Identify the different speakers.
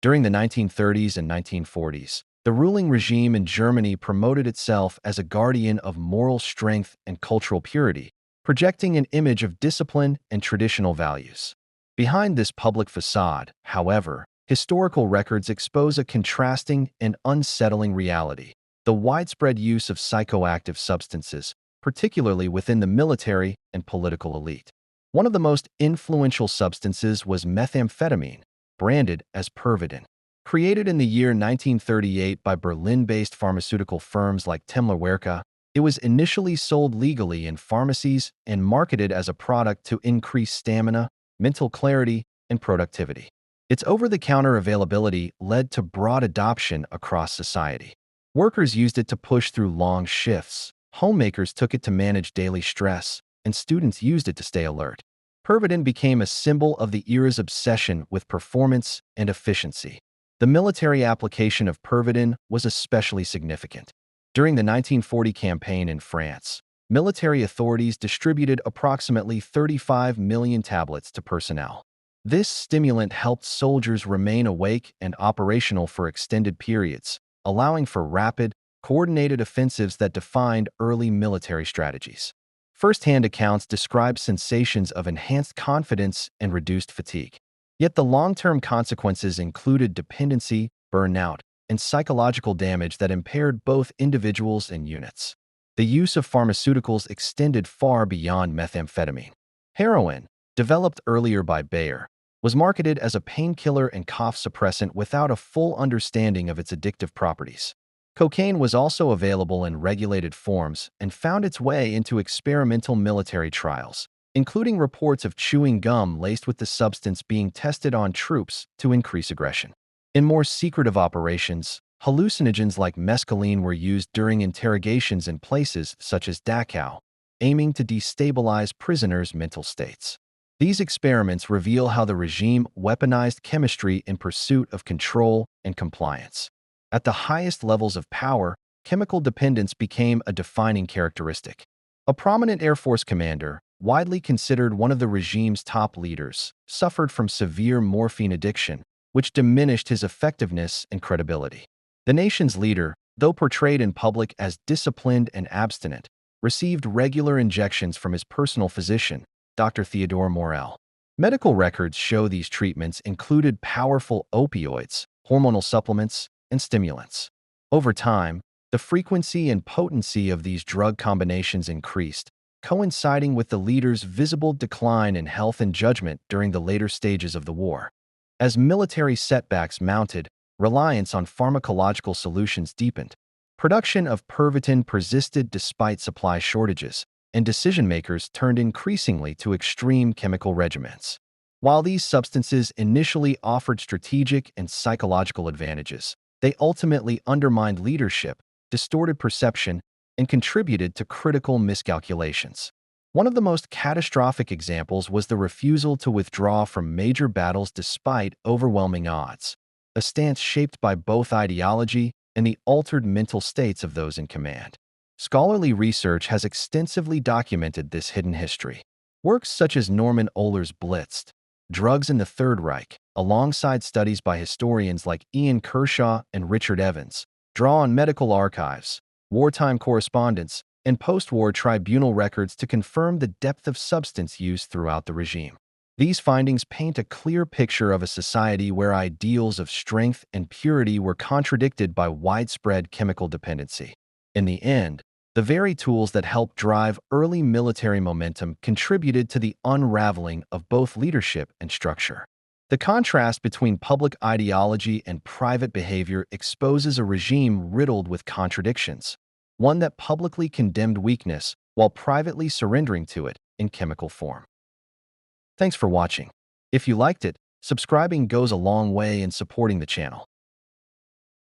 Speaker 1: During the 1930s and 1940s, the ruling regime in Germany promoted itself as a guardian of moral strength and cultural purity, projecting an image of discipline and traditional values. Behind this public facade, however, historical records expose a contrasting and unsettling reality: the widespread use of psychoactive substances, particularly within the military and political elite. One of the most influential substances was methamphetamine, branded as Pervitin. Created in the year 1938 by Berlin-based pharmaceutical firms like Temmler-Werke, it was initially sold legally in pharmacies and marketed as a product to increase stamina, mental clarity, and productivity. Its over-the-counter availability led to broad adoption across society. Workers used it to push through long shifts, homemakers took it to manage daily stress, and students used it to stay alert. Pervitin became a symbol of the era's obsession with performance and efficiency. The military application of Pervitin was especially significant. During the 1940 campaign in France, military authorities distributed approximately 35 million tablets to personnel. This stimulant helped soldiers remain awake and operational for extended periods, allowing for rapid, coordinated offensives that defined early military strategies. First-hand accounts describe sensations of enhanced confidence and reduced fatigue. Yet the long-term consequences included dependency, burnout, and psychological damage that impaired both individuals and units. The use of pharmaceuticals extended far beyond methamphetamine. Heroin, developed earlier by Bayer, was marketed as a painkiller and cough suppressant without a full understanding of its addictive properties. Cocaine was also available in regulated forms and found its way into experimental military trials, including reports of chewing gum laced with the substance being tested on troops to increase aggression. In more secretive operations, hallucinogens like mescaline were used during interrogations in places such as Dachau, aiming to destabilize prisoners' mental states. These experiments reveal how the regime weaponized chemistry in pursuit of control and compliance. At the highest levels of power, chemical dependence became a defining characteristic. A prominent Air Force commander, widely considered one of the regime's top leaders, suffered from severe morphine addiction, which diminished his effectiveness and credibility. The nation's leader, though portrayed in public as disciplined and abstinent, received regular injections from his personal physician, Dr. Theodore Morel. Medical records show these treatments included powerful opioids, hormonal supplements, and stimulants. Over time, the frequency and potency of these drug combinations increased, coinciding with the leader's visible decline in health and judgment during the later stages of the war. As military setbacks mounted, reliance on pharmacological solutions deepened. Production of Pervitin persisted despite supply shortages, and decision-makers turned increasingly to extreme chemical regimens. While these substances initially offered strategic and psychological advantages, they ultimately undermined leadership, distorted perception, and contributed to critical miscalculations. One of the most catastrophic examples was the refusal to withdraw from major battles despite overwhelming odds, a stance shaped by both ideology and the altered mental states of those in command. Scholarly research has extensively documented this hidden history. Works such as Norman Ohler's Blitzkrieg, Drugs in the Third Reich, alongside studies by historians like Ian Kershaw and Richard Evans, draw on medical archives, wartime correspondence, and post-war tribunal records to confirm the depth of substance use throughout the regime. These findings paint a clear picture of a society where ideals of strength and purity were contradicted by widespread chemical dependency. In the end, the very tools that helped drive early military momentum contributed to the unraveling of both leadership and structure. The contrast between public ideology and private behavior exposes a regime riddled with contradictions, one that publicly condemned weakness while privately surrendering to it in chemical form. Thanks for watching. If you liked it, subscribing goes a long way in supporting the channel.